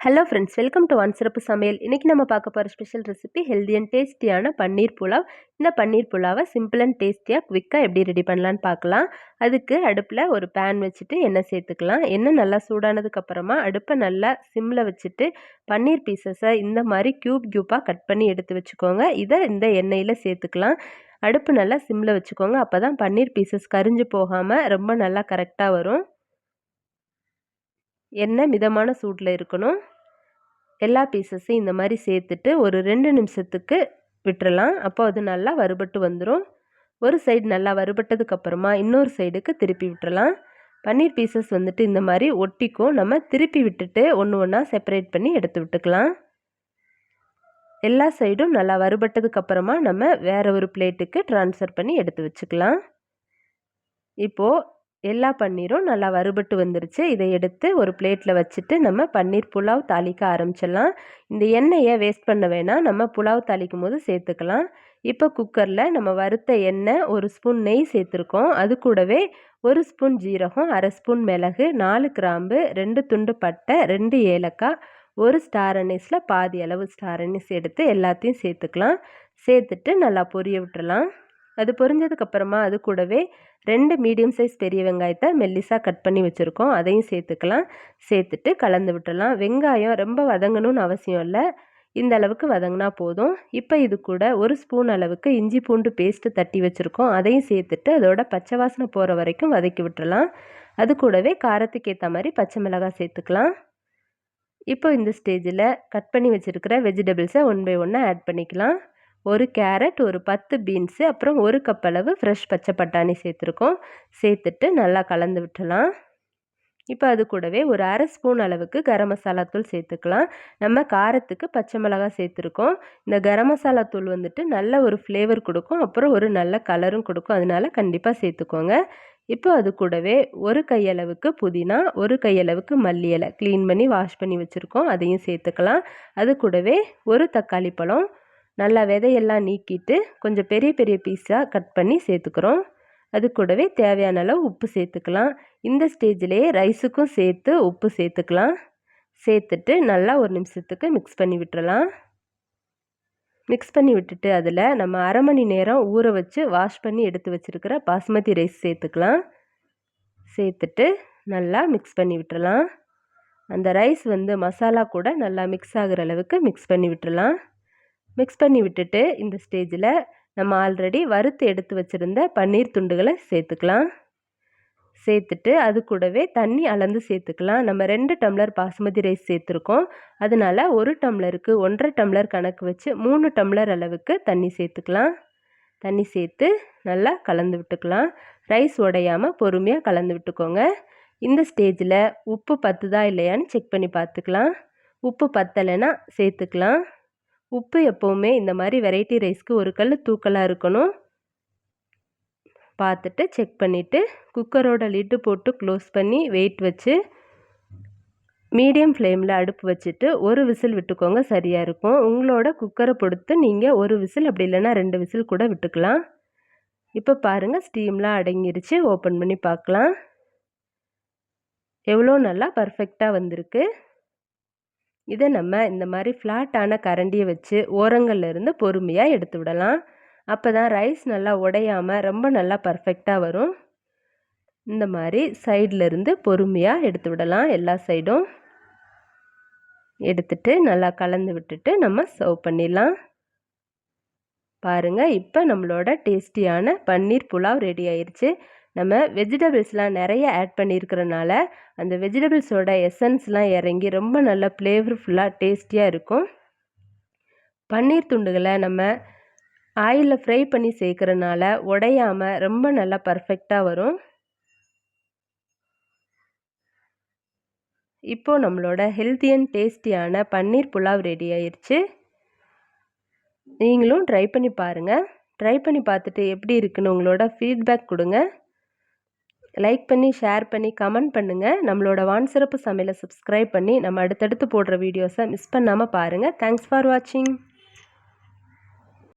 Hello friends, welcome to one சிறப்பு சமையல். இன்றைக்கி நம்ம பார்க்க போகிற ஸ்பெஷல் ரெசிபி ஹெல்தி அண்ட் டேஸ்டியான பன்னீர் புலாவ். இந்த பன்னீர் புலாவை சிம்பிள் அண்ட் டேஸ்டியாக குவிக்காக எப்படி ரெடி பண்ணலான்னு பார்க்கலாம். அதுக்கு அடுப்பில் ஒரு பேன் வச்சுட்டு எண்ணெய் சேர்த்துக்கலாம். எண்ணெய் நல்லா சூடானதுக்கப்புறமா அடுப்பை நல்லா சிம்மில் வச்சுட்டு பன்னீர் பீசஸை இந்த மாதிரி க்யூப்பாக கட் பண்ணி எடுத்து வச்சுக்கோங்க. இதை இந்த எண்ணெயில் சேர்த்துக்கலாம். அடுப்பு நல்லா சிம்மில் வச்சுக்கோங்க. அப்போ தான் பன்னீர் பீசஸ் கரிஞ்சு போகாமல் ரொம்ப நல்லா கரெக்டாக வரும். எண்ணெய் மிதமான சூட்டில் இருக்கணும். எல்லா பீசஸையும் இந்த மாதிரி சேர்த்துட்டு ஒரு 2 நிமிஷத்துக்கு விட்டுறலாம். அப்போ அது நல்லா வறுபட்டு வந்துடும். ஒரு சைடு நல்லா வறுபட்டதுக்கப்புறமா இன்னொரு சைடுக்கு திருப்பி விட்டுறலாம். பன்னீர் பீசஸ் வந்துட்டு இந்த மாதிரி ஒட்டிக்கும். நம்ம திருப்பி விட்டுட்டு ஒன்று ஒன்றா செப்பரேட் பண்ணி எடுத்து விட்டுக்கலாம். எல்லா சைடும் நல்லா வறுபட்டதுக்கப்புறமா நம்ம வேறு ஒரு பிளேட்டுக்கு ட்ரான்ஸ்ஃபர் பண்ணி எடுத்து வச்சுக்கலாம். இப்போது எல்லா பன்னீரும் நல்லா வறுபட்டு வந்துருச்சு. இதை எடுத்து ஒரு பிளேட்டில் வச்சுட்டு நம்ம பன்னீர் புலாவ் தாளிக்க ஆரம்பிச்சிடலாம். இந்த எண்ணெயை வேஸ்ட் பண்ண வேணாம், நம்ம புலாவ் தாளிக்கும் போது சேர்த்துக்கலாம். இப்போ குக்கரில் நம்ம வறுத்த எண்ணெய், 1 ஸ்பூன் நெய் சேர்த்துருக்கோம். அது கூடவே 1 ஸ்பூன் ஜீரகம், 1/2 ஸ்பூன் மிளகு, 4 கிராம்பு, 2 துண்டு பட்டை, 2 ஏலக்காய், 1 ஸ்டார் அனீஸில் பாதி அளவு ஸ்டார் அனீஸ் எடுத்து எல்லாத்தையும் சேர்த்துக்கலாம். சேர்த்துட்டு நல்லா பொரிய விட்டுறலாம். அது பொரிஞ்சதுக்கப்புறமா அது கூடவே 2 மீடியம் சைஸ் பெரிய வெங்காயத்தை மெல்லிசாக கட் பண்ணி வச்சுருக்கோம். அதையும் சேர்த்துக்கலாம். சேர்த்துட்டு கலந்து விட்டுறலாம். வெங்காயம் ரொம்ப வதங்கணும்னு அவசியம் இல்லை, இந்த அளவுக்கு வதங்கினா போதும். இப்போ இது கூட 1 ஸ்பூன் அளவுக்கு இஞ்சி பூண்டு பேஸ்ட்டு தட்டி வச்சுருக்கோம். அதையும் சேர்த்துட்டு அதோட பச்சை வாசனை போகிற வரைக்கும் வதக்கி விட்டுறலாம். அது கூடவே காரத்துக்கு ஏற்ற மாதிரி பச்சை மிளகாய் சேர்த்துக்கலாம். இப்போ இந்த ஸ்டேஜில் கட் பண்ணி வச்சுருக்கிற வெஜிடபிள்ஸை 1 பை 1 ஆட் பண்ணிக்கலாம். 1 கேரட், ஒரு 10 பீன்ஸு, அப்புறம் 1 கப் அளவு ஃப்ரெஷ் பச்சை பட்டாணி சேர்த்துருக்கோம். சேர்த்துட்டு நல்லா கலந்து விட்டுலாம். இப்போ அது கூடவே ஒரு 1/2 ஸ்பூன் அளவுக்கு கரம் மசாலா தூள் சேர்த்துக்கலாம். நம்ம காரத்துக்கு பச்சை மிளகாய் சேர்த்துருக்கோம். இந்த கரம் மசாலா தூள் வந்துட்டு நல்ல ஒரு ஃப்ளேவர் கொடுக்கும், அப்புறம் ஒரு நல்ல கலரும் கொடுக்கும். அதனால கண்டிப்பாக சேர்த்துக்கோங்க. இப்போ அது கூடவே 1 கையளவுக்கு புதினா, 1 கையளவுக்கு மல்லி இலை க்ளீன் பண்ணி வாஷ் பண்ணி வச்சுருக்கோம். அதையும் சேர்த்துக்கலாம். அது கூடவே 1 தக்காளி பழம் நல்லா விதையெல்லாம் நீக்கிட்டு கொஞ்சம் பெரிய பெரிய பீஸாக கட் பண்ணி சேர்த்துக்கிறோம். அது கூடவே தேவையான அளவு உப்பு சேர்த்துக்கலாம். இந்த ஸ்டேஜ்லேயே ரைஸுக்கும் சேர்த்து உப்பு சேர்த்துக்கலாம். சேர்த்துட்டு நல்லா 1 நிமிஷத்துக்கு மிக்ஸ் பண்ணி விட்டுறலாம். மிக்ஸ் பண்ணி விட்டுட்டு அதில் நம்ம 1/2 மணி நேரம் ஊற வச்சு வாஷ் பண்ணி எடுத்து வச்சுருக்கிற பாஸ்மதி ரைஸ் சேர்த்துக்கலாம். சேர்த்துட்டு நல்லா மிக்ஸ் பண்ணி விட்டுறலாம். அந்த ரைஸ் மசாலா கூட நல்லா மிக்ஸ் ஆகிற அளவுக்கு மிக்ஸ் பண்ணி விட்டுறலாம். மிக்ஸ் பண்ணி விட்டுட்டு இந்த ஸ்டேஜில் நம்ம ஆல்ரெடி வறுத்து எடுத்து வச்சுருந்த பன்னீர் துண்டுகளை சேர்த்துக்கலாம். சேர்த்துட்டு அது கூடவே தண்ணி அளந்து சேர்த்துக்கலாம். நம்ம 2 டம்ளர் பாசுமதி ரைஸ் சேர்த்துருக்கோம். அதனால் 1 டம்ளருக்கு 1.5 டம்ளர் கணக்கு வச்சு 3 டம்ளர் அளவுக்கு தண்ணி சேர்த்துக்கலாம். தண்ணி சேர்த்து நல்லா கலந்து விட்டுக்கலாம். ரைஸ் உடையாமல் பொறுமையாக கலந்து விட்டுக்கோங்க. இந்த ஸ்டேஜில் உப்பு பத்துதா இல்லையான்னு செக் பண்ணி பார்த்துக்கலாம். உப்பு பத்தலைன்னா சேர்த்துக்கலாம். உப்பு எப்போவுமே இந்த மாதிரி வெரைட்டி ரைஸ்க்கு ஒரு கல் தூக்கலாக இருக்கணும். பார்த்துட்டு செக் பண்ணிவிட்டு குக்கரோட லிட்டு போட்டு க்ளோஸ் பண்ணி வெயிட் வச்சு மீடியம் ஃப்ளேமில் அடுப்பு வச்சுட்டு 1 விசில் விட்டுக்கோங்க, சரியாக இருக்கும். உங்களோட குக்கரை பொறுத்து நீங்கள் 1 விசில், அப்படி இல்லைன்னா 2 விசில் கூட விட்டுக்கலாம். இப்போ பாருங்கள், ஸ்டீம்லாம் அடங்கிருச்சு. ஓப்பன் பண்ணி பார்க்கலாம். எவ்வளோ நல்லா பர்ஃபெக்டாக வந்திருக்கு. இதை நம்ம இந்த மாதிரி ஃப்ளாட்டான கரண்டியை வச்சு ஓரங்கள்லேருந்து பொறுமையாக எடுத்து விடலாம். அப்போ தான் ரைஸ் நல்லா உடையாமல் ரொம்ப நல்லா பர்ஃபெக்டாக வரும். இந்த மாதிரி சைட்லேருந்து பொறுமையாக எடுத்து விடலாம். எல்லா சைடும் எடுத்துட்டு நல்லா கலந்து விட்டுட்டு நம்ம சர்வ் பண்ணிடலாம். பாருங்கள், இப்போ நம்மளோட டேஸ்டியான பன்னீர் புலாவ் ரெடி ஆயிடுச்சு. நம்ம வெஜிடபிள்ஸ்லாம் நிறைய ஆட் பண்ணியிருக்கிறனால அந்த வெஜிடபிள்ஸோட எசன்ஸ்லாம் இறங்கி ரொம்ப நல்ல ஃப்ளேவர்ஃபுல்லாக டேஸ்டியாக இருக்கும். பன்னீர் துண்டுகளை நம்ம ஆயிலில் ஃப்ரை பண்ணி சேர்க்குறனால உடையாமல் ரொம்ப நல்லா பர்ஃபெக்டாக வரும். இப்போது நம்மளோட ஹெல்த்தி அண்ட் டேஸ்டியான பன்னீர் புலாவ் ரெடி ஆயிடுச்சு. நீங்களும் ட்ரை பண்ணி பாருங்கள். ட்ரை பண்ணி பார்த்துட்டு எப்படி இருக்குன்னு உங்களோட ஃபீட்பேக் கொடுங்க. லைக் பண்ணி, ஷேர் பண்ணி, கமெண்ட் பண்ணுங்கள். நம்மளோட வான் சிறப்பு சமையலை சப்ஸ்கிரைப் பண்ணி நம்ம அடுத்தடுத்து போடுற வீடியோஸை மிஸ் பண்ணாமல் பாருங்கள். தேங்க்ஸ் ஃபார் வாட்சிங்.